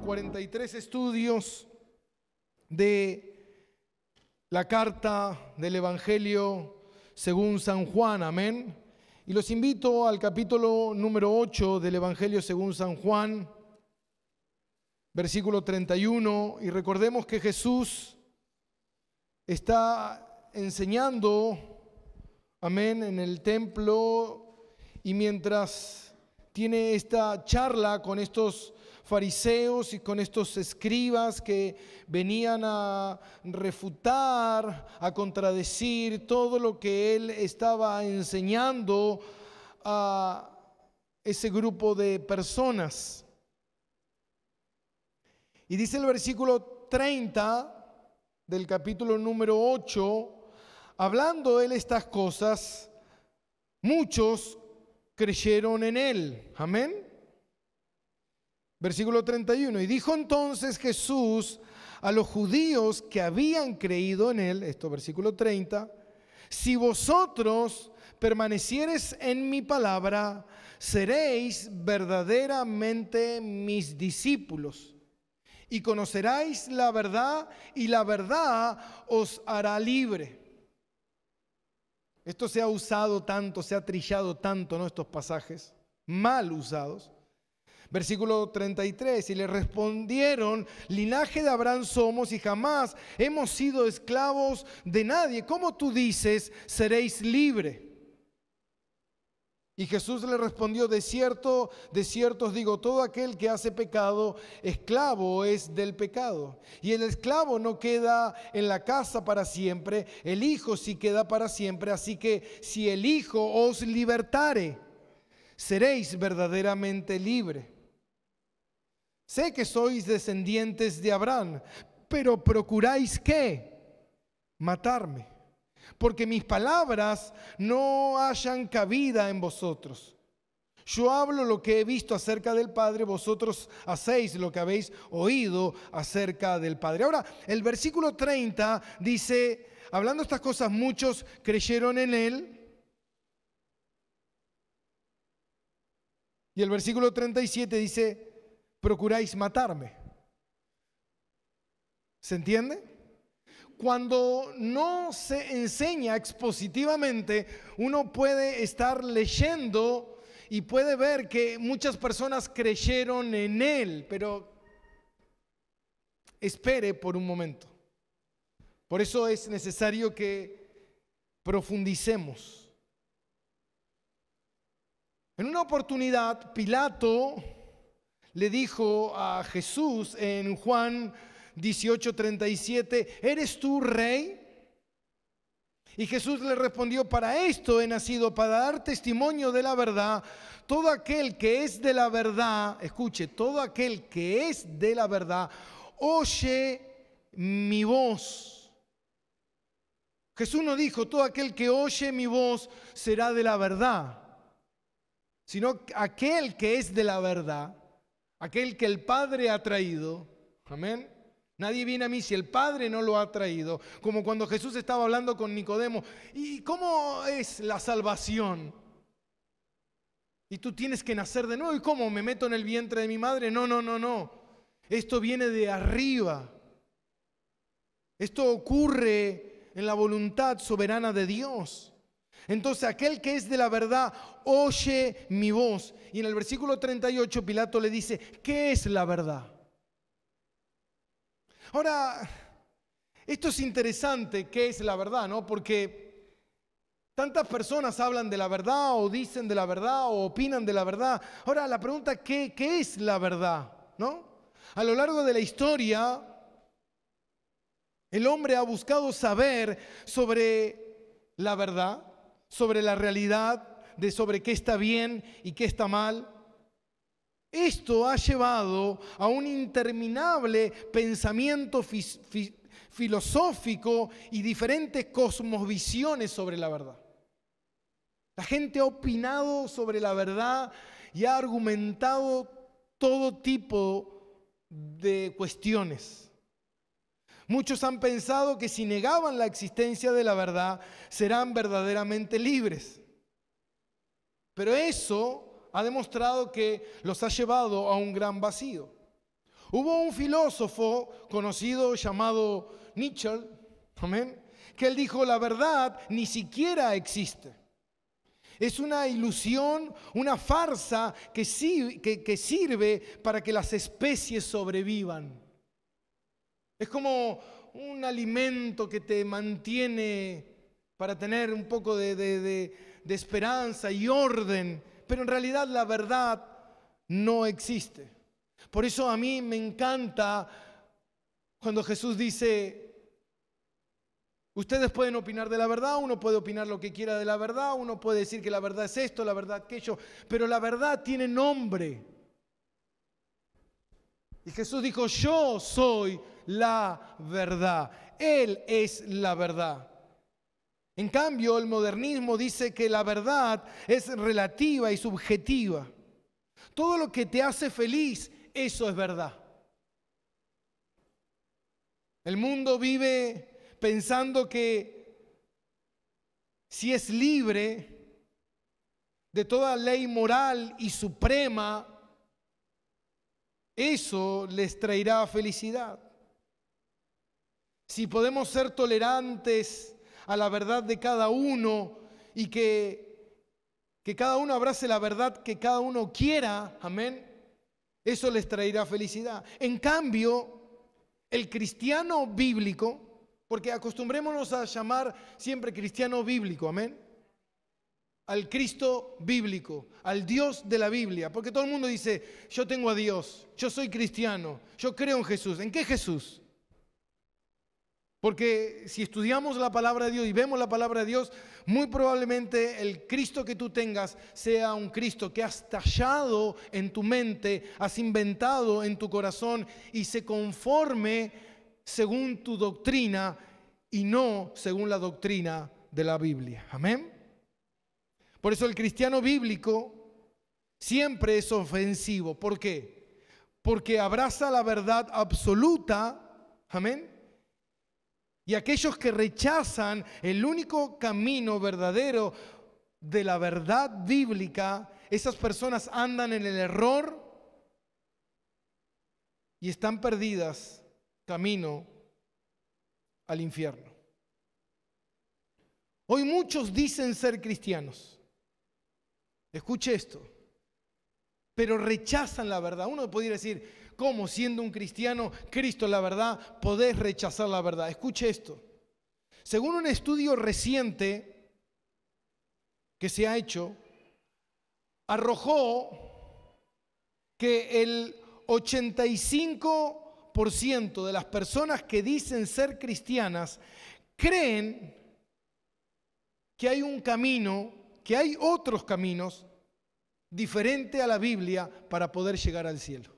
43 estudios de la carta del Evangelio según San Juan, amén. Y los invito al capítulo número 8 del Evangelio según San Juan, versículo 31, y recordemos que Jesús está enseñando, amén, en el templo, y mientras tiene esta charla con estos fariseos y con estos escribas que venían a refutar, a contradecir todo lo que él estaba enseñando a ese grupo de personas. Y dice el versículo 30 del capítulo número 8, hablando él estas cosas, muchos creyeron en él. Amén. Versículo 31. Y dijo entonces Jesús a los judíos que habían creído en él, esto versículo 30, si vosotros permaneciereis en mi palabra, seréis verdaderamente mis discípulos y conoceréis la verdad y la verdad os hará libre. Esto se ha usado tanto, se ha trillado tanto, ¿no? Estos pasajes mal usados. Versículo 33, y le respondieron, linaje de Abraham somos y jamás hemos sido esclavos de nadie. ¿Cómo tú dices, seréis libre? Y Jesús le respondió, de cierto os digo, todo aquel que hace pecado, esclavo es del pecado. Y el esclavo no queda en la casa para siempre, el Hijo sí queda para siempre. Así que si el Hijo os libertare, seréis verdaderamente libres. Sé que sois descendientes de Abraham, pero procuráis ¿qué? Matarme, porque mis palabras no hayan cabida en vosotros. Yo hablo lo que he visto acerca del Padre, vosotros hacéis lo que habéis oído acerca del Padre. Ahora, el versículo 30 dice, hablando estas cosas, muchos creyeron en él. Y el versículo 37 dice, procuráis matarme. ¿Se entiende? Cuando no se enseña expositivamente, uno puede estar leyendo y puede ver que muchas personas creyeron en él, pero espere por un momento. Por eso es necesario que profundicemos. En una oportunidad, Pilato le dijo a Jesús en Juan 18:37, ¿eres tú rey? Y Jesús le respondió, para esto he nacido, para dar testimonio de la verdad. Todo aquel que es de la verdad, escuche, todo aquel que es de la verdad, oye mi voz. Jesús no dijo, todo aquel que oye mi voz será de la verdad, sino aquel que es de la verdad, aquel que el Padre ha traído. Amén. Nadie viene a mí si el Padre no lo ha traído. Como cuando Jesús estaba hablando con Nicodemo. ¿Y cómo es la salvación? Y tú tienes que nacer de nuevo. ¿Y cómo? ¿Me meto en el vientre de mi madre? No. Esto viene de arriba. Esto ocurre en la voluntad soberana de Dios. Entonces aquel que es de la verdad oye mi voz. Y en el versículo 38 Pilato le dice, ¿qué es la verdad? Ahora, esto es interesante, ¿qué es la verdad? ¿No? Porque tantas personas hablan de la verdad o dicen de la verdad o opinan de la verdad. Ahora la pregunta, ¿qué es la verdad? ¿No? A lo largo de la historia, el hombre ha buscado saber sobre la verdad, sobre la realidad, sobre qué está bien y qué está mal. Esto ha llevado a un interminable pensamiento filosófico y diferentes cosmovisiones sobre la verdad. La gente ha opinado sobre la verdad y ha argumentado todo tipo de cuestiones. Muchos han pensado que si negaban la existencia de la verdad, serán verdaderamente libres. Pero eso ha demostrado que los ha llevado a un gran vacío. Hubo un filósofo conocido llamado Nietzsche, amén, que él dijo: la verdad ni siquiera existe. Es una ilusión, una farsa que sirve para que las especies sobrevivan. Es como un alimento que te mantiene para tener un poco de esperanza y orden, pero en realidad la verdad no existe. Por eso a mí me encanta cuando Jesús dice: ustedes pueden opinar de la verdad, uno puede opinar lo que quiera de la verdad, uno puede decir que la verdad es esto, la verdad aquello, pero la verdad tiene nombre. Y Jesús dijo: yo soy la verdad. Él es la verdad. En cambio, el modernismo dice que la verdad es relativa y subjetiva. Todo lo que te hace feliz, eso es verdad. El mundo vive pensando que si es libre de toda ley moral y suprema, eso les traerá felicidad. Si podemos ser tolerantes a la verdad de cada uno y que cada uno abrace la verdad que cada uno quiera, amén, eso les traerá felicidad. En cambio, el cristiano bíblico, porque acostumbrémonos a llamar siempre cristiano bíblico, amén, al Cristo bíblico, al Dios de la Biblia, porque todo el mundo dice: yo tengo a Dios, yo soy cristiano, yo creo en Jesús. ¿En qué Jesús? Porque si estudiamos la palabra de Dios y vemos la palabra de Dios, muy probablemente el Cristo que tú tengas sea un Cristo que has tallado en tu mente, has inventado en tu corazón y se conforme según tu doctrina y no según la doctrina de la Biblia. Amén. Por eso el cristiano bíblico siempre es ofensivo. ¿Por qué? Porque abraza la verdad absoluta. Amén. Y aquellos que rechazan el único camino verdadero de la verdad bíblica, esas personas andan en el error y están perdidas camino al infierno. Hoy muchos dicen ser cristianos. Escuche esto. Pero rechazan la verdad. Uno podría decir: ¿cómo siendo un cristiano, Cristo es la verdad, podés rechazar la verdad? Escuche esto. Según un estudio reciente que se ha hecho, arrojó que el 85% de las personas que dicen ser cristianas creen que hay un camino, que hay otros caminos diferente a la Biblia para poder llegar al cielo.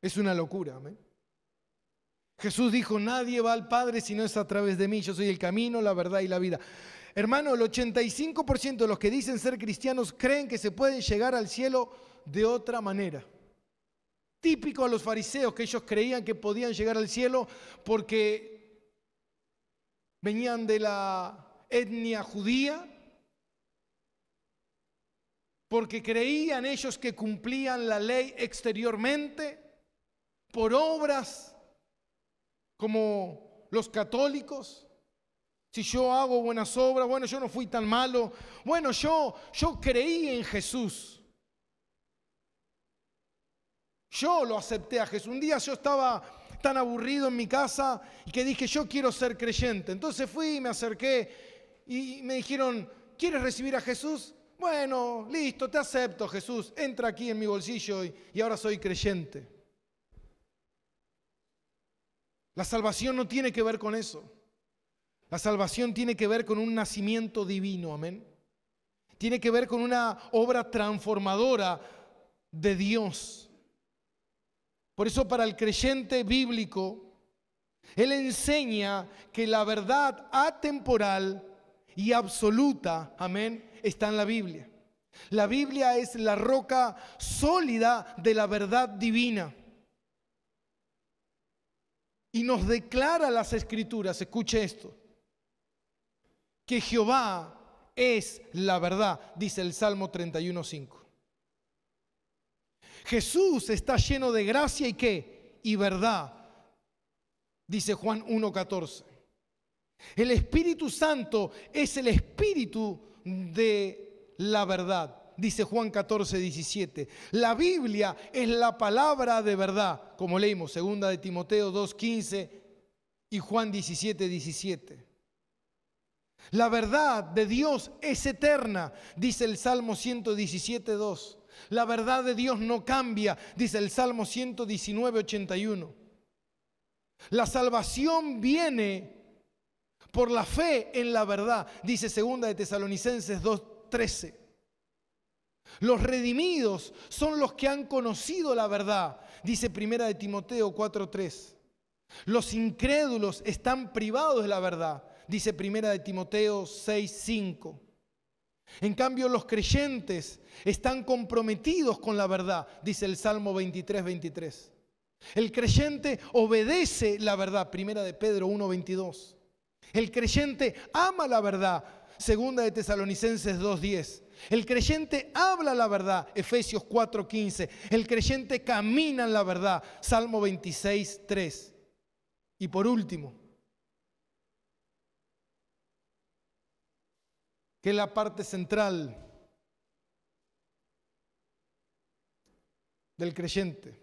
Es una locura, ¿amén? Jesús dijo: nadie va al Padre si no es a través de mí. Yo soy el camino, la verdad y la vida. Hermano, el 85% de los que dicen ser cristianos creen que se pueden llegar al cielo de otra manera. Típico a los fariseos, que ellos creían que podían llegar al cielo porque venían de la etnia judía, porque creían ellos que cumplían la ley exteriormente, por obras, como los católicos. Si yo hago buenas obras, bueno, yo no fui tan malo, bueno, yo creí en Jesús. Yo lo acepté a Jesús. Un día yo estaba tan aburrido en mi casa y que dije: yo quiero ser creyente. Entonces fui y me acerqué y me dijeron: ¿quieres recibir a Jesús? Bueno, listo, te acepto, Jesús. Entra aquí en mi bolsillo y ahora soy creyente. La salvación no tiene que ver con eso. La salvación tiene que ver con un nacimiento divino, amén. Tiene que ver con una obra transformadora de Dios. Por eso, para el creyente bíblico, él enseña que la verdad atemporal y absoluta, amén, está en la Biblia. La Biblia es la roca sólida de la verdad divina. Y nos declara las Escrituras, escuche esto, que Jehová es la verdad, dice el Salmo 31:5. Jesús está lleno de gracia y ¿qué? Y verdad, dice Juan 1:14. El Espíritu Santo es el Espíritu de la verdad, dice Juan 14:17. La Biblia es la palabra de verdad, como leímos, 2 de Timoteo 2:15 y Juan 17:17. La verdad de Dios es eterna, dice el Salmo 117:2. La verdad de Dios no cambia, dice el Salmo 119:81. La salvación viene por la fe en la verdad, dice 2 de Tesalonicenses 2:13. Los redimidos son los que han conocido la verdad, dice 1 de Timoteo 4:3. Los incrédulos están privados de la verdad, dice 1 de Timoteo 6:5. En cambio, los creyentes están comprometidos con la verdad, dice el Salmo 23:23. El creyente obedece la verdad, 1 de Pedro 1:22. El creyente ama la verdad, 2 de Tesalonicenses 2:10. El creyente habla la verdad, Efesios 4:15. El creyente camina en la verdad, Salmo 26:3. Y por último, que es la parte central del creyente,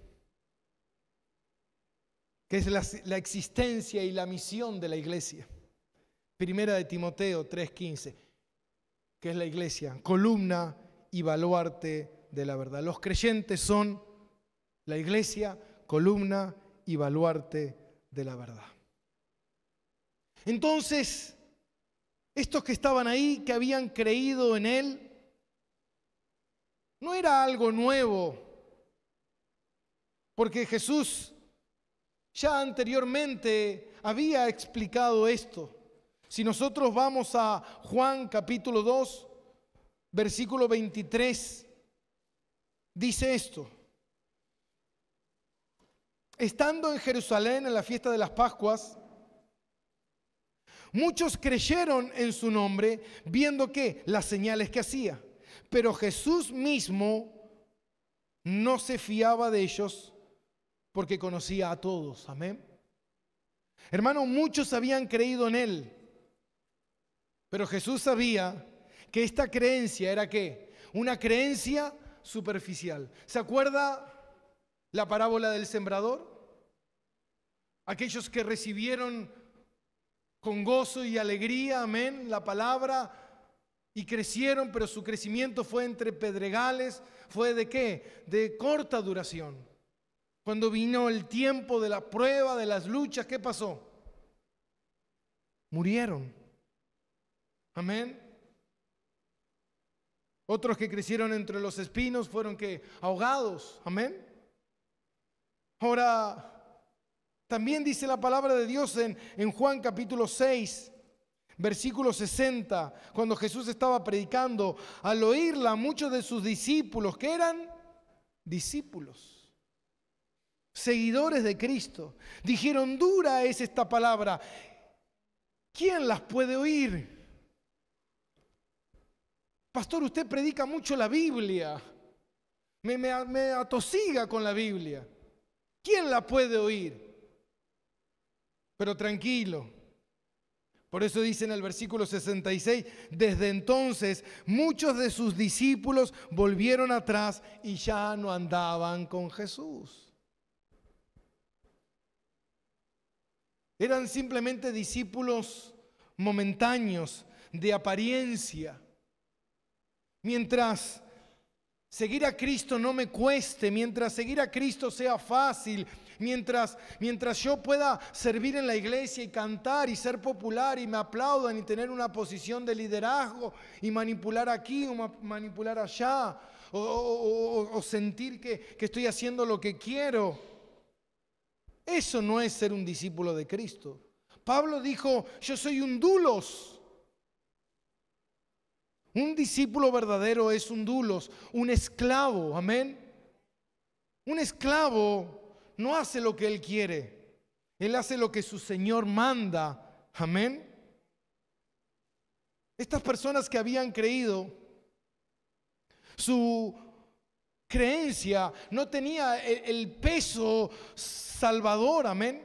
que es la existencia y la misión de la iglesia. 1 de Timoteo 3:15, que es la iglesia, columna y baluarte de la verdad. Los creyentes son la iglesia, columna y baluarte de la verdad. Entonces, estos que estaban ahí, que habían creído en Él, no era algo nuevo, porque Jesús ya anteriormente había explicado esto. Si nosotros vamos a Juan capítulo 2, versículo 23, dice esto: estando en Jerusalén en la fiesta de las Pascuas, muchos creyeron en su nombre, viendo que las señales que hacía. Pero Jesús mismo no se fiaba de ellos porque conocía a todos. Amén. Hermano, muchos habían creído en Él, pero Jesús sabía que esta creencia era ¿qué? Una creencia superficial. ¿Se acuerda la parábola del sembrador? Aquellos que recibieron con gozo y alegría, amén, la palabra y crecieron, pero su crecimiento fue entre pedregales, fue ¿de qué? De corta duración. Cuando vino el tiempo de la prueba, de las luchas, ¿qué pasó? Murieron. Amén. Otros que crecieron entre los espinos fueron ¿qué? Ahogados. Amén. Ahora, también dice la palabra de Dios en Juan capítulo 6, versículo 60, cuando Jesús estaba predicando, al oírla, muchos de sus discípulos, que eran discípulos, seguidores de Cristo, dijeron: dura es esta palabra, ¿quién las puede oír? Pastor, usted predica mucho la Biblia, me atosiga con la Biblia, ¿quién la puede oír? Pero tranquilo, por eso dice en el versículo 66, desde entonces muchos de sus discípulos volvieron atrás y ya no andaban con Jesús. Eran simplemente discípulos momentáneos, de apariencia. Mientras seguir a Cristo no me cueste, mientras seguir a Cristo sea fácil, mientras yo pueda servir en la iglesia y cantar y ser popular y me aplaudan y tener una posición de liderazgo y manipular aquí o manipular allá o sentir que estoy haciendo lo que quiero, eso no es ser un discípulo de Cristo. Pablo dijo: yo soy un dulos. Un discípulo verdadero es un dulos, un esclavo, amén. Un esclavo no hace lo que él quiere, él hace lo que su Señor manda, amén. Estas personas que habían creído, su creencia no tenía el peso salvador, amén.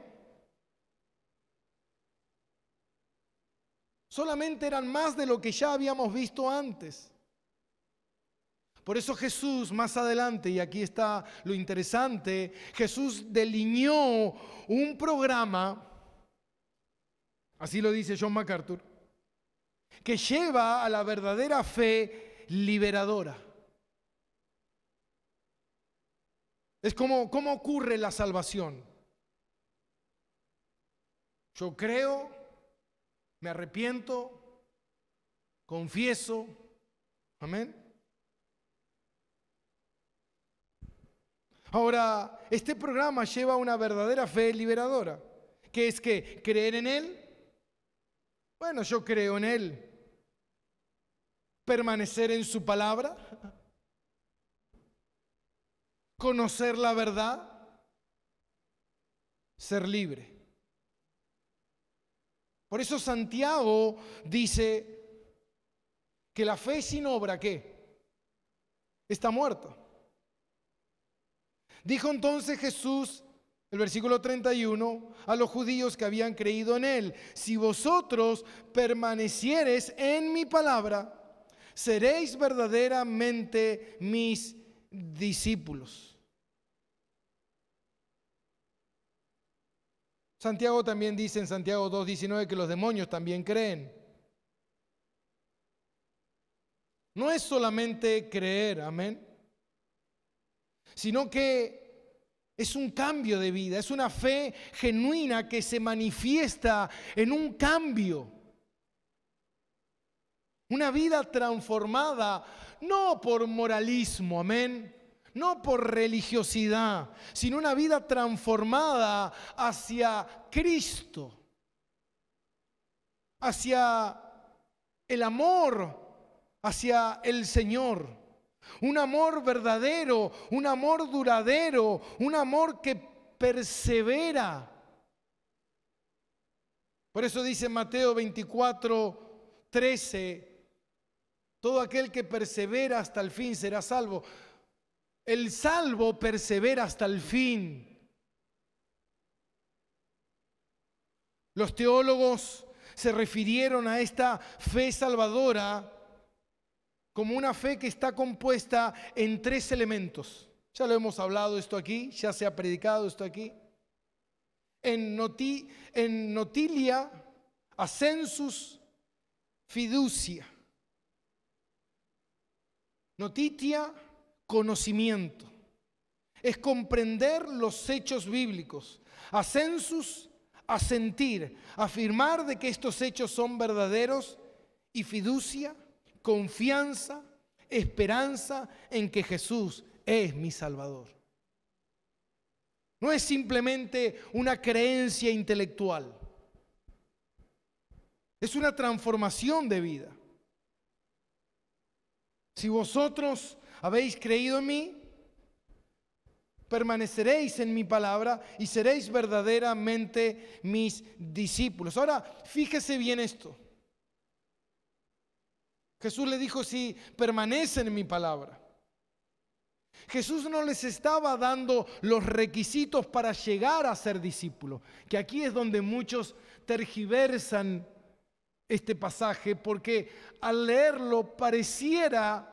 Solamente eran más de lo que ya habíamos visto antes. Por eso Jesús más adelante, y aquí está lo interesante, Jesús delineó un programa, así lo dice John MacArthur, que lleva a la verdadera fe liberadora. Es como, ¿cómo ocurre la salvación? Yo creo, me arrepiento, confieso, amén. Ahora, este programa lleva una verdadera fe liberadora, que es que creer en Él. Bueno, yo creo en Él. Permanecer en su palabra. Conocer la verdad. Ser libre. Por eso Santiago dice que la fe sin obra, ¿qué? Está muerta. Dijo entonces Jesús, el versículo 31, a los judíos que habían creído en Él: si vosotros permaneciereis en mi palabra, seréis verdaderamente mis discípulos. Santiago también dice en Santiago 2:19 que los demonios también creen. No es solamente creer, amén, sino que es un cambio de vida, es una fe genuina que se manifiesta en un cambio. Una vida transformada, no por moralismo, amén, no por religiosidad, sino una vida transformada hacia Cristo, hacia el amor, hacia el Señor. Un amor verdadero, un amor duradero, un amor que persevera. Por eso dice Mateo 24:13, todo aquel que persevera hasta el fin será salvo. El salvo persevera hasta el fin. Los teólogos se refirieron a esta fe salvadora como una fe que está compuesta en 3 elementos. Ya lo hemos hablado esto aquí, ya se ha predicado esto aquí. En notilia, ascensus, fiducia. Notitia, conocimiento. Es comprender los hechos bíblicos. Ascensus, asentir, afirmar de que estos hechos son verdaderos. Y fiducia, confianza, esperanza en que Jesús es mi Salvador. No es simplemente una creencia intelectual. Es una transformación de vida. Si vosotros habéis creído en mí, permaneceréis en mi palabra y seréis verdaderamente mis discípulos. Ahora, fíjese bien esto. Jesús le dijo: si permanecen en mi palabra. Jesús no les estaba dando los requisitos para llegar a ser discípulos, que aquí es donde muchos tergiversan este pasaje, porque al leerlo pareciera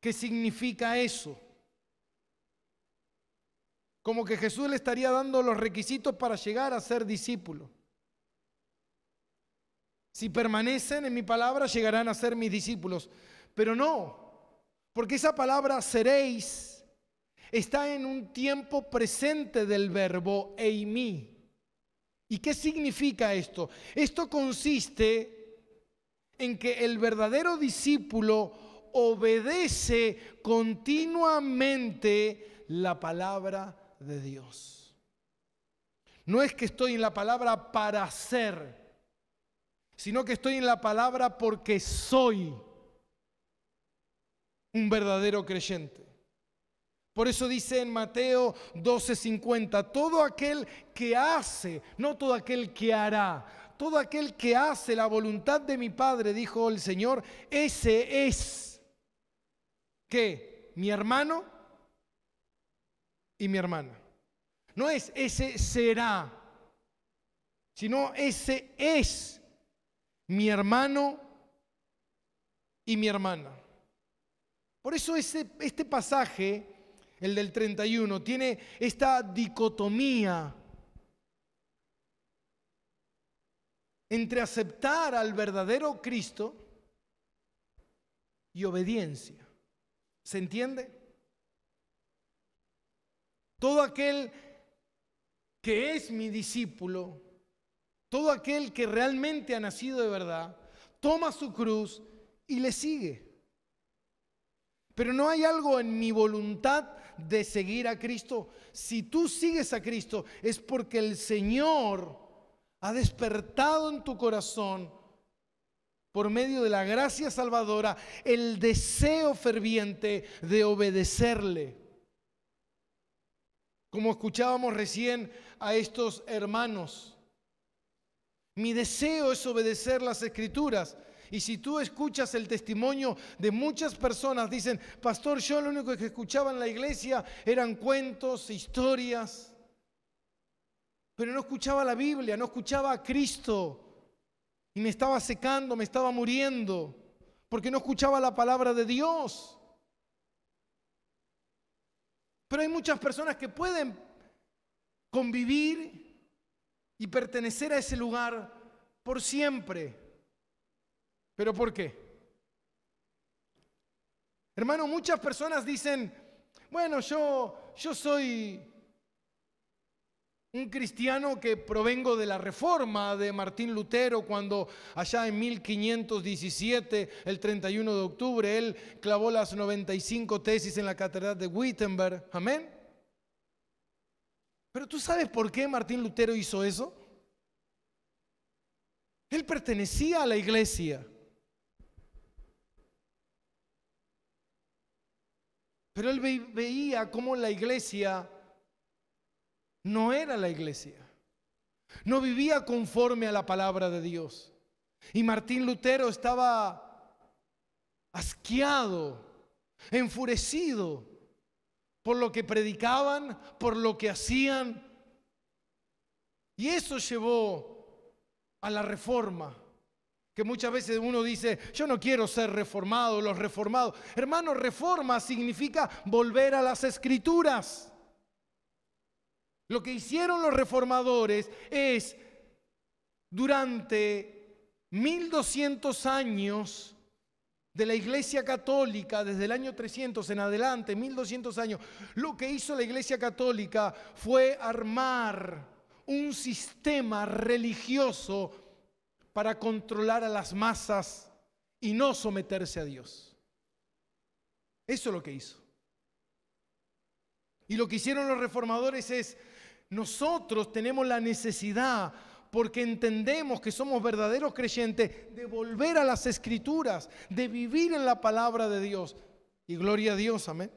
que significa eso. Como que Jesús le estaría dando los requisitos para llegar a ser discípulo. Si permanecen en mi palabra, llegarán a ser mis discípulos. Pero no, porque esa palabra seréis está en un tiempo presente del verbo eimi. ¿Y qué significa esto? Esto consiste en que el verdadero discípulo obedece continuamente la palabra de Dios. No es que estoy en la palabra para ser, sino que estoy en la palabra porque soy un verdadero creyente. Por eso dice en Mateo 12:50, todo aquel que hace, no todo aquel que hará, todo aquel que hace la voluntad de mi Padre, dijo el Señor, ese es, ¿qué? mi hermano y mi hermana. No es ese será, sino ese es mi hermano y mi hermana. Por eso este pasaje, el del 31, tiene esta dicotomía entre aceptar al verdadero Cristo y obediencia. ¿Se entiende? Todo aquel que es mi discípulo, todo aquel que realmente ha nacido de verdad, toma su cruz y le sigue. Pero no hay algo en mi voluntad de seguir a Cristo. Si tú sigues a Cristo es porque el Señor ha despertado en tu corazón, por medio de la gracia salvadora, el deseo ferviente de obedecerle. Como escuchábamos recién a estos hermanos, mi deseo es obedecer las Escrituras. Y si tú escuchas el testimonio de muchas personas, dicen: pastor, yo lo único que escuchaba en la iglesia eran cuentos, historias, pero no escuchaba la Biblia, no escuchaba a Cristo. Y me estaba secando, me estaba muriendo, porque no escuchaba la palabra de Dios. Pero hay muchas personas que pueden convivir y pertenecer a ese lugar por siempre. ¿Pero por qué? Hermano, muchas personas dicen: bueno, yo soy un cristiano que provengo de la Reforma de Martín Lutero, cuando allá en 1517, el 31 de octubre, él clavó las 95 tesis en la catedral de Wittenberg. Amén. Pero ¿tú sabes por qué Martín Lutero hizo eso? Él pertenecía a la iglesia. Pero él veía cómo la iglesia no era la iglesia. No vivía conforme a la palabra de Dios. Y Martín Lutero estaba asqueado, enfurecido por lo que predicaban, por lo que hacían. Y eso llevó a la reforma. Que muchas veces uno dice: yo no quiero ser reformado, los reformados. Hermano, reforma significa volver a las Escrituras. Lo que hicieron los reformadores es, durante 1200 años de la Iglesia Católica, desde el año 300 en adelante, 1200 años, lo que hizo la Iglesia Católica fue armar un sistema religioso para controlar a las masas y no someterse a Dios. Eso es lo que hizo. Y lo que hicieron los reformadores es: nosotros tenemos la necesidad, porque entendemos que somos verdaderos creyentes, de volver a las Escrituras, de vivir en la palabra de Dios. Y gloria a Dios, amén.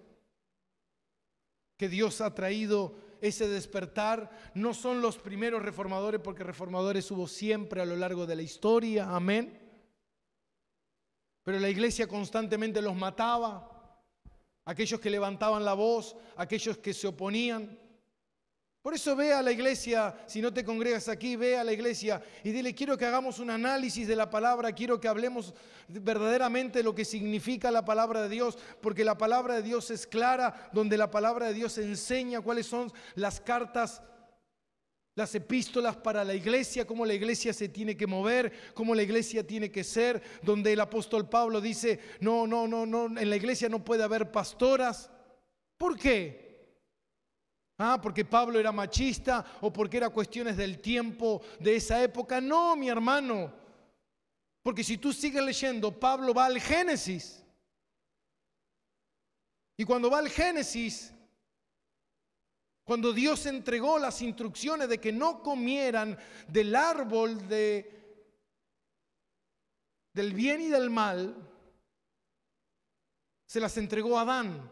Que Dios ha traído ese despertar. No son los primeros reformadores, porque reformadores hubo siempre a lo largo de la historia, amén. Pero la iglesia constantemente los mataba. Aquellos que levantaban la voz, aquellos que se oponían. Por eso ve a la iglesia, si no te congregas aquí, ve a la iglesia y dile: quiero que hagamos un análisis de la palabra, quiero que hablemos verdaderamente de lo que significa la palabra de Dios, porque la palabra de Dios es clara, donde la palabra de Dios enseña cuáles son las cartas, las epístolas para la iglesia, cómo la iglesia se tiene que mover, cómo la iglesia tiene que ser, donde el apóstol Pablo dice: no, en la iglesia no puede haber pastoras. ¿Por qué? Porque Pablo era machista o porque era cuestiones del tiempo de esa época. No, mi hermano, porque si tú sigues leyendo, Pablo va al Génesis. Y cuando va al Génesis, cuando Dios entregó las instrucciones de que no comieran del árbol del bien y del mal, se las entregó a Adán,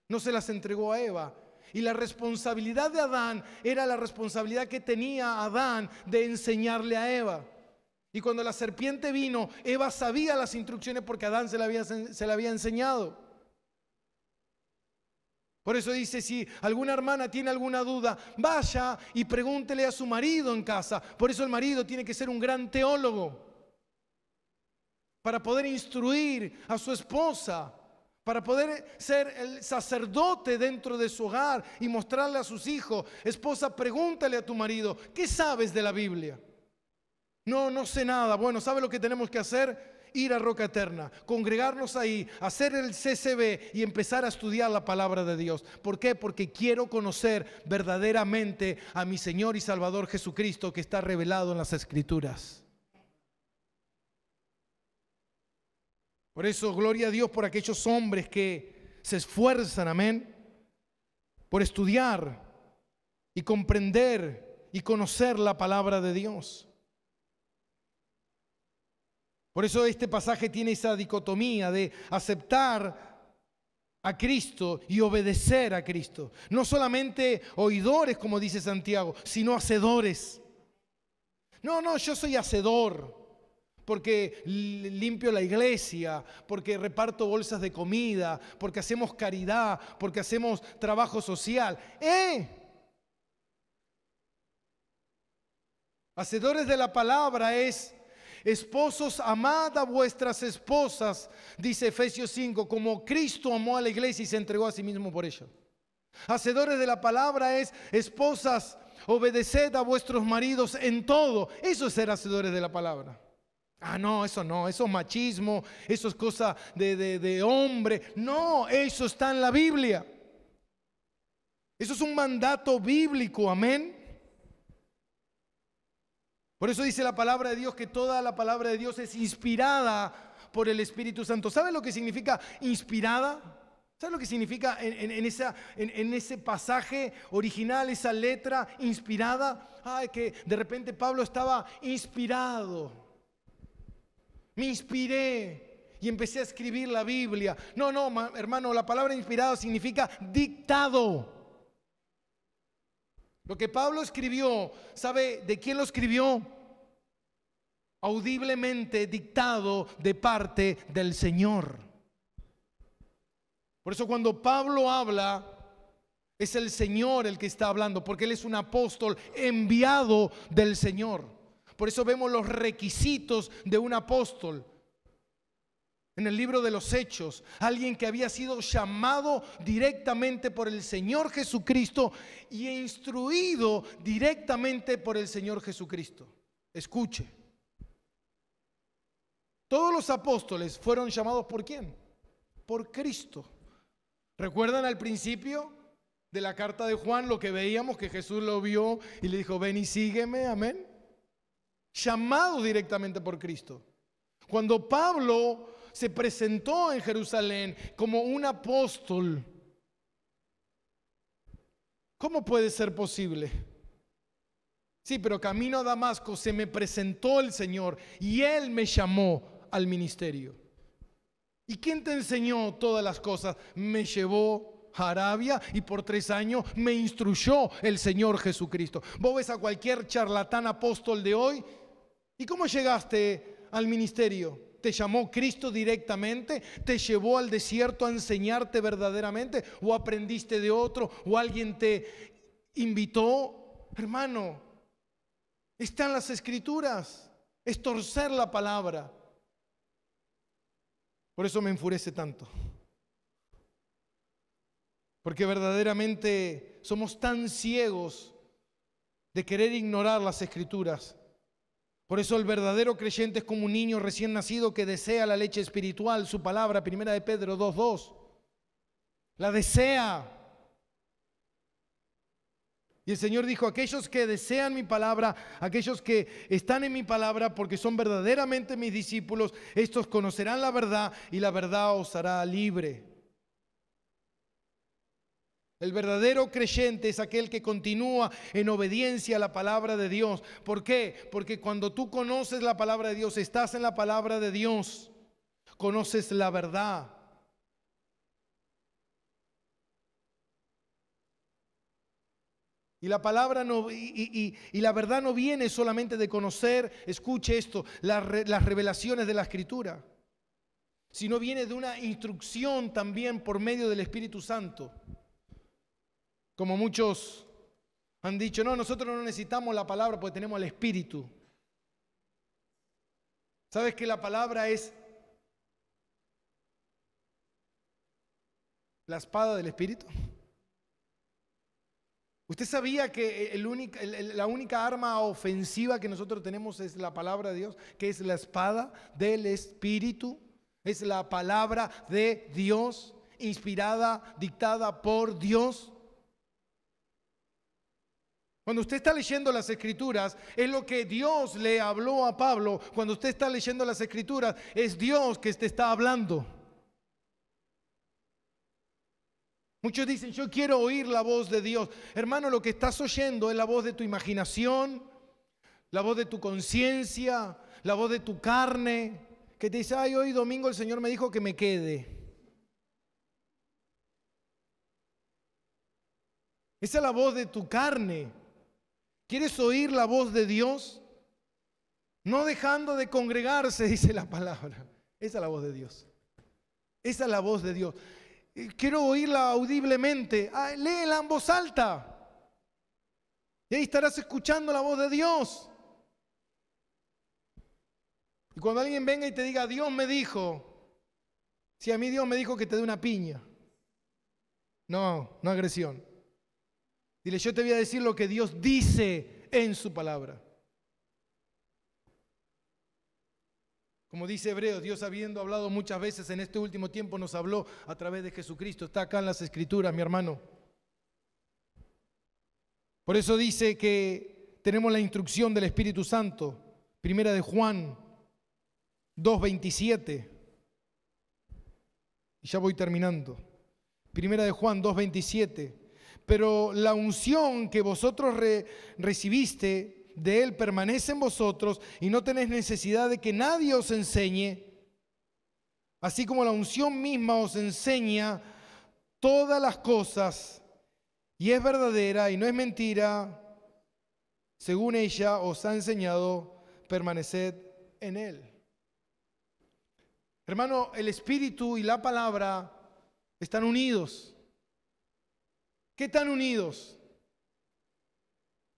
no se las entregó a Eva. Y la responsabilidad de Adán era la responsabilidad que tenía Adán de enseñarle a Eva. Y cuando la serpiente vino, Eva sabía las instrucciones porque Adán se la había enseñado. Por eso dice, si alguna hermana tiene alguna duda, vaya y pregúntele a su marido en casa. Por eso el marido tiene que ser un gran teólogo, para poder instruir a su esposa, para poder ser el sacerdote dentro de su hogar y mostrarle a sus hijos. Esposa, pregúntale a tu marido, ¿qué sabes de la Biblia? No, no sé nada. Bueno, ¿sabe lo que tenemos que hacer? Ir a Roca Eterna, congregarnos ahí, hacer el CCB y empezar a estudiar la palabra de Dios. ¿Por qué? Porque quiero conocer verdaderamente a mi Señor y Salvador Jesucristo, que está revelado en las Escrituras. Por eso, gloria a Dios por aquellos hombres que se esfuerzan, amén, por estudiar y comprender y conocer la palabra de Dios. Por eso este pasaje tiene esa dicotomía de aceptar a Cristo y obedecer a Cristo. No solamente oidores, como dice Santiago, sino hacedores. No, yo soy hacedor porque limpio la iglesia, porque reparto bolsas de comida, porque hacemos caridad, porque hacemos trabajo social. Hacedores de la palabra es: esposos, amad a vuestras esposas, dice Efesios 5, como Cristo amó a la iglesia y se entregó a sí mismo por ella. Hacedores de la palabra es: esposas, obedeced a vuestros maridos en todo. Eso es ser hacedores de la palabra. No, eso es machismo, eso es cosa de hombre. No, eso está en la Biblia. Eso es un mandato bíblico, amén. Por eso dice la palabra de Dios que toda la palabra de Dios es inspirada por el Espíritu Santo. ¿Sabe lo que significa inspirada? ¿Sabe lo que significa en ese pasaje original, esa letra inspirada? Que de repente Pablo estaba inspirado. Me inspiré y empecé a escribir la Biblia. No, hermano, la palabra inspirado significa dictado. Lo que Pablo escribió, ¿sabe de quién lo escribió? Audiblemente dictado de parte del Señor. Por eso cuando Pablo habla, es el Señor el que está hablando, porque Él es un apóstol enviado del Señor. Por eso vemos los requisitos de un apóstol. En el libro de los Hechos, alguien que había sido llamado directamente por el Señor Jesucristo y instruido directamente por el Señor Jesucristo. Escuche. Todos los apóstoles fueron llamados ¿por quién? Por Cristo. ¿Recuerdan al principio de la carta de Juan lo que veíamos? Que Jesús lo vio y le dijo: ven y sígueme, amén. Llamado directamente por Cristo. Cuando Pablo se presentó en Jerusalén como un apóstol, ¿cómo puede ser posible? Sí, pero camino a Damasco se me presentó el Señor y Él me llamó al ministerio. ¿Y quién te enseñó todas las cosas? Me llevó a Arabia y por 3 años me instruyó el Señor Jesucristo. Vos ves a cualquier charlatán apóstol de hoy, ¿y cómo llegaste al ministerio? ¿Te llamó Cristo directamente? ¿Te llevó al desierto a enseñarte verdaderamente? ¿O aprendiste de otro? ¿O alguien te invitó? Hermano, está en las Escrituras. Es torcer la palabra. Por eso me enfurece tanto. Porque verdaderamente somos tan ciegos de querer ignorar las Escrituras. Por eso el verdadero creyente es como un niño recién nacido que desea la leche espiritual, su palabra, 1 de Pedro 2:2. La desea. Y el Señor dijo: aquellos que desean mi palabra, aquellos que están en mi palabra porque son verdaderamente mis discípulos, estos conocerán la verdad y la verdad os hará libre. El verdadero creyente es aquel que continúa en obediencia a la palabra de Dios. ¿Por qué? Porque cuando tú conoces la palabra de Dios, estás en la palabra de Dios, conoces la verdad. Y la palabra y la verdad no viene solamente de conocer, escuche esto, las revelaciones de la Escritura, sino viene de una instrucción también por medio del Espíritu Santo. Como muchos han dicho, no, nosotros no necesitamos la palabra porque tenemos el Espíritu. ¿Sabes que la palabra es la espada del Espíritu? ¿Usted sabía que la única arma ofensiva que nosotros tenemos es la palabra de Dios? Que es la espada del Espíritu. Es la palabra de Dios, inspirada, dictada por Dios. Cuando usted está leyendo las Escrituras, es lo que Dios le habló a Pablo. Cuando usted está leyendo las Escrituras, es Dios que te está hablando. Muchos dicen, yo quiero oír la voz de Dios. Hermano, lo que estás oyendo es la voz de tu imaginación, la voz de tu conciencia, la voz de tu carne, que te dice, ay, hoy domingo el Señor me dijo que me quede. Esa es la voz de tu carne. ¿Quieres oír la voz de Dios? No dejando de congregarse, dice la palabra. Esa es la voz de Dios. Esa es la voz de Dios. Quiero oírla audiblemente. Léela en voz alta. Y ahí estarás escuchando la voz de Dios. Y cuando alguien venga y te diga, Dios me dijo, si a mí Dios me dijo que te dé una piña. No, no agresión. Dile, yo te voy a decir lo que Dios dice en su palabra. Como dice Hebreos, Dios habiendo hablado muchas veces en este último tiempo nos habló a través de Jesucristo. Está acá en las Escrituras, mi hermano. Por eso dice que tenemos la instrucción del Espíritu Santo. Primera de Juan 2:27. Y ya voy terminando. Primera de Juan 2:27. Pero la unción que vosotros recibiste de Él permanece en vosotros y no tenéis necesidad de que nadie os enseñe, así como la unción misma os enseña todas las cosas y es verdadera y no es mentira, según ella os ha enseñado, permaneced en Él. Hermano, el Espíritu y la palabra están unidos. ¿Qué tan unidos?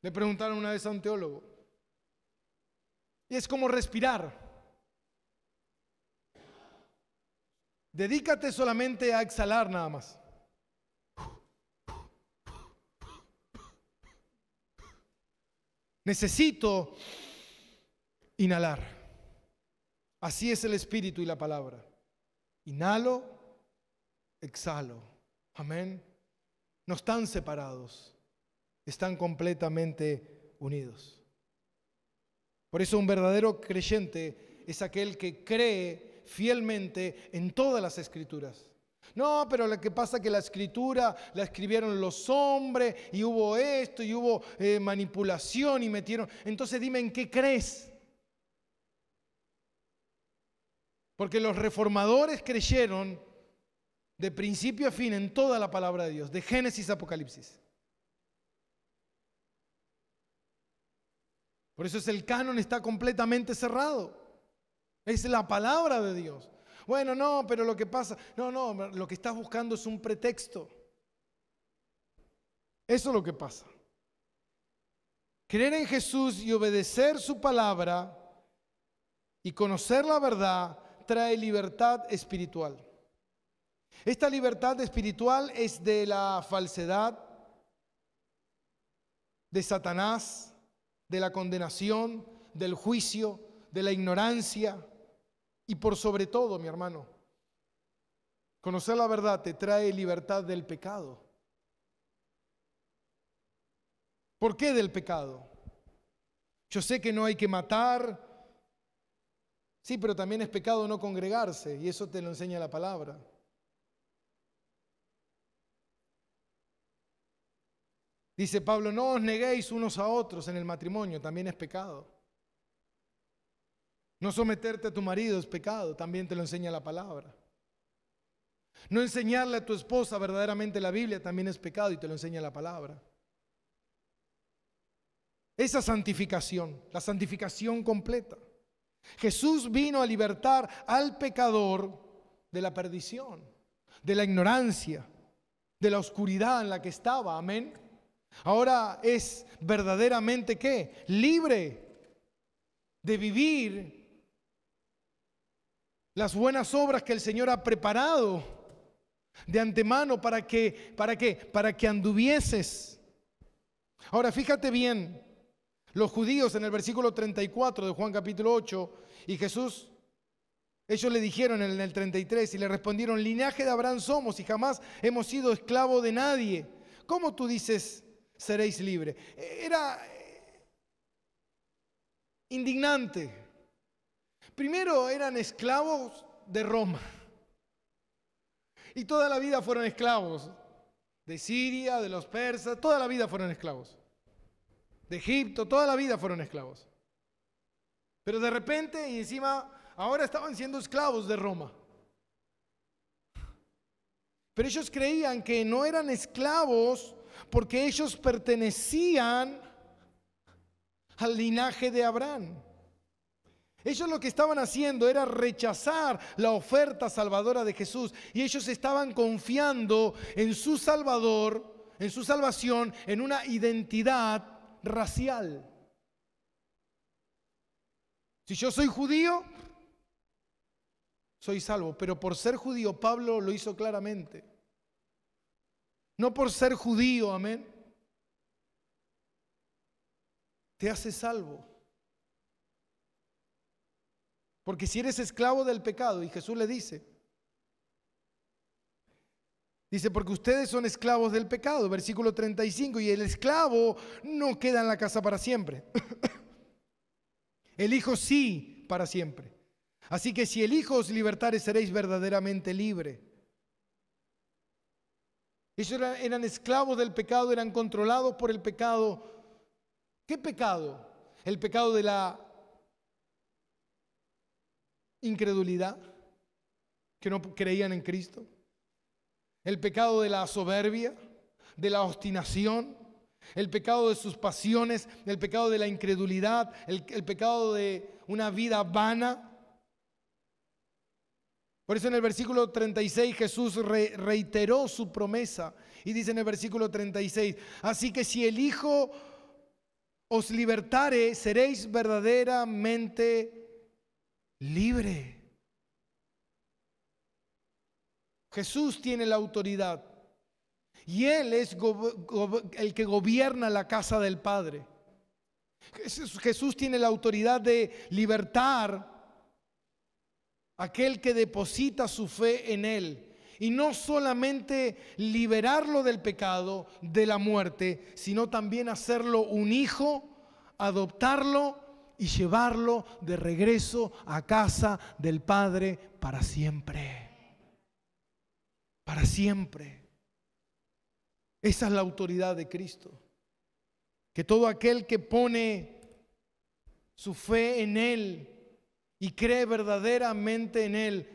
Le preguntaron una vez a un teólogo. Y es como respirar. Dedícate solamente a exhalar nada más. Necesito inhalar. Así es el Espíritu y la palabra. Inhalo, exhalo. Amén. No están separados. Están completamente unidos. Por eso un verdadero creyente es aquel que cree fielmente en todas las Escrituras. No, pero lo que pasa es que la Escritura la escribieron los hombres y hubo esto y hubo manipulación y metieron. Entonces dime en qué crees. Porque los reformadores creyeron de principio a fin en toda la palabra de Dios, de Génesis a Apocalipsis. Por eso el canon está completamente cerrado. Es la palabra de Dios. Bueno, no, pero lo que pasa, no, lo que estás buscando es un pretexto. Eso es lo que pasa. Creer en Jesús y obedecer su palabra y conocer la verdad trae libertad espiritual. Esta libertad espiritual es de la falsedad, de Satanás, de la condenación, del juicio, de la ignorancia y por sobre todo, mi hermano, conocer la verdad te trae libertad del pecado. ¿Por qué del pecado? Yo sé que no hay que matar, sí, pero también es pecado no congregarse y eso te lo enseña la palabra. Dice Pablo, no os neguéis unos a otros en el matrimonio, también es pecado. No someterte a tu marido es pecado, también te lo enseña la palabra. No enseñarle a tu esposa verdaderamente la Biblia también es pecado y te lo enseña la palabra. Esa santificación, la santificación completa. Jesús vino a libertar al pecador de la perdición, de la ignorancia, de la oscuridad en la que estaba, amén. Ahora es verdaderamente ¿qué? Libre de vivir las buenas obras que el Señor ha preparado de antemano para que anduvieses. Ahora fíjate bien, los judíos en el versículo 34 de Juan capítulo 8, y Jesús, ellos le dijeron en el 33 y le respondieron: linaje de Abraham somos y jamás hemos sido esclavos de nadie. ¿Cómo tú dices seréis libres? Era indignante. Primero eran esclavos de Roma y toda la vida fueron esclavos de Siria, de los persas, toda la vida fueron esclavos. De Egipto, toda la vida fueron esclavos. Pero de repente y encima ahora estaban siendo esclavos de Roma. Pero ellos creían que no eran esclavos porque ellos pertenecían al linaje de Abraham. Ellos lo que estaban haciendo era rechazar la oferta salvadora de Jesús y ellos estaban confiando en su Salvador, en su salvación, en una identidad racial. Si yo soy judío, soy salvo, pero por ser judío, Pablo lo hizo claramente. No por ser judío, amén, te hace salvo. Porque si eres esclavo del pecado, y Jesús le dice, porque ustedes son esclavos del pecado, versículo 35, y el esclavo no queda en la casa para siempre. El Hijo sí, para siempre. Así que si el Hijo os libertare, seréis verdaderamente libre. Ellos eran esclavos del pecado, eran controlados por el pecado. ¿Qué pecado? El pecado de la incredulidad, que no creían en Cristo. El pecado de la soberbia, de la obstinación, el pecado de sus pasiones, el pecado de la incredulidad, el pecado de una vida vana. Por eso en el versículo 36 Jesús reiteró su promesa y dice en el versículo 36, así que si el Hijo os libertare, seréis verdaderamente libre. Jesús tiene la autoridad y Él es el que gobierna la casa del Padre. Jesús tiene la autoridad de libertar a aquel que deposita su fe en Él. Y no solamente liberarlo del pecado, de la muerte, sino también hacerlo un hijo, adoptarlo y llevarlo de regreso a casa del Padre para siempre. Para siempre. Esa es la autoridad de Cristo. Que todo aquel que pone su fe en Él y cree verdaderamente en Él,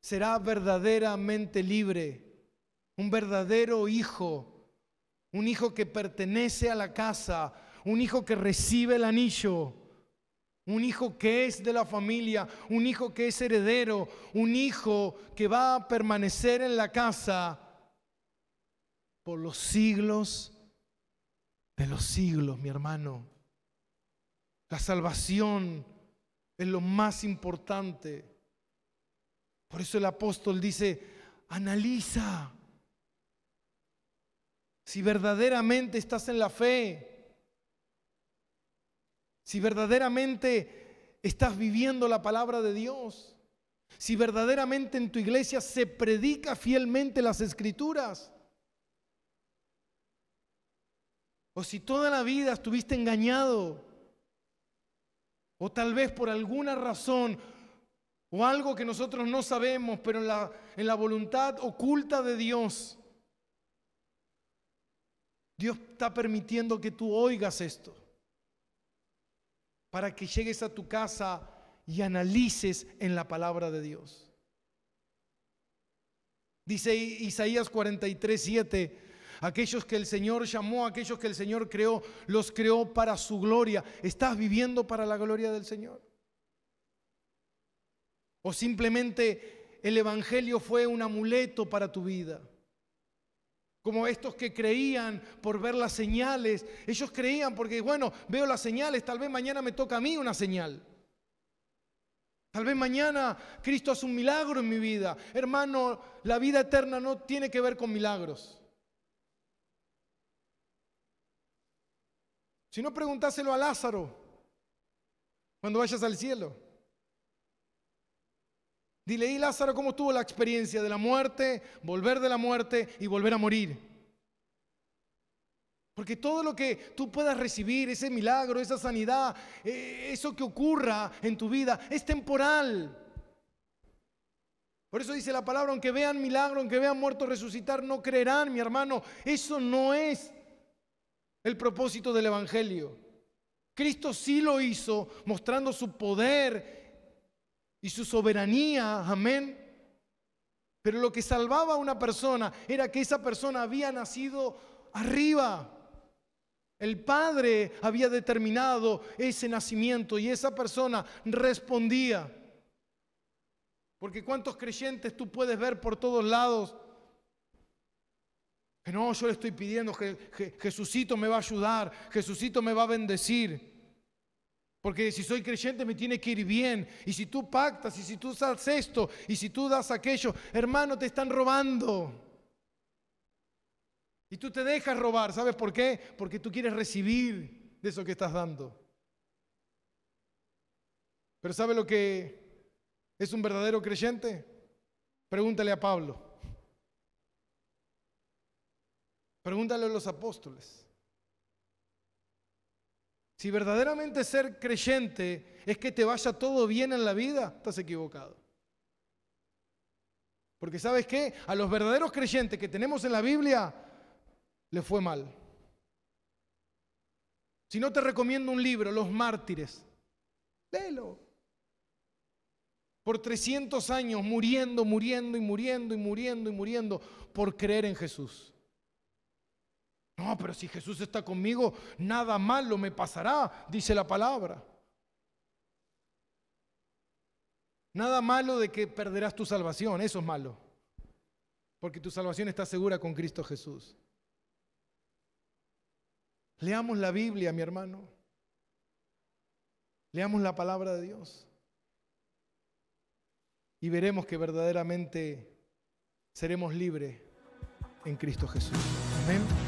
será verdaderamente libre. Un verdadero hijo. Un hijo que pertenece a la casa. Un hijo que recibe el anillo. Un hijo que es de la familia, un hijo que es heredero, un hijo que va a permanecer en la casa por los siglos de los siglos, mi hermano. La salvación es lo más importante. Por eso el apóstol dice, analiza si verdaderamente estás en la fe. Si verdaderamente estás viviendo la palabra de Dios, si verdaderamente en tu iglesia se predica fielmente las Escrituras, o si toda la vida estuviste engañado, o tal vez por alguna razón, o algo que nosotros no sabemos, pero en la voluntad oculta de Dios, Dios está permitiendo que tú oigas esto, para que llegues a tu casa y analices en la palabra de Dios. Dice Isaías 43:7, aquellos que el Señor llamó, aquellos que el Señor creó, los creó para su gloria. ¿Estás viviendo para la gloria del Señor? ¿O simplemente el Evangelio fue un amuleto para tu vida? Como estos que creían por ver las señales. Ellos creían porque, bueno, veo las señales, tal vez mañana me toca a mí una señal. Tal vez mañana Cristo hace un milagro en mi vida. Hermano, la vida eterna no tiene que ver con milagros. Si no, preguntáselo a Lázaro cuando vayas al cielo. Dile, ¿y Lázaro cómo tuvo la experiencia de la muerte, volver de la muerte y volver a morir? Porque todo lo que tú puedas recibir, ese milagro, esa sanidad, eso que ocurra en tu vida, es temporal. Por eso dice la palabra, aunque vean milagro, aunque vean muertos resucitar, no creerán, mi hermano. Eso no es el propósito del Evangelio. Cristo sí lo hizo, mostrando su poder y su soberanía, amén. Pero lo que salvaba a una persona era que esa persona había nacido arriba. El Padre había determinado ese nacimiento y esa persona respondía. Porque cuántos creyentes tú puedes ver por todos lados que no, yo le estoy pidiendo que Jesucito me va a ayudar, Jesucito me va a bendecir. Porque si soy creyente me tiene que ir bien. Y si tú pactas, y si tú das esto, y si tú das aquello, hermano, te están robando. Y tú te dejas robar. ¿Sabes por qué? Porque tú quieres recibir de eso que estás dando. Pero ¿sabe lo que es un verdadero creyente? Pregúntale a Pablo. Pregúntale a los apóstoles. Si verdaderamente ser creyente es que te vaya todo bien en la vida, estás equivocado. Porque ¿sabes qué? A los verdaderos creyentes que tenemos en la Biblia, les fue mal. Si no, te recomiendo un libro, Los Mártires. Léelo. Por 300 años muriendo por creer en Jesús. No, pero si Jesús está conmigo, nada malo me pasará, dice la palabra. Nada malo de que perderás tu salvación, eso es malo. Porque tu salvación está segura con Cristo Jesús. Leamos la Biblia, mi hermano. Leamos la palabra de Dios. Y veremos que verdaderamente seremos libres en Cristo Jesús. Amén.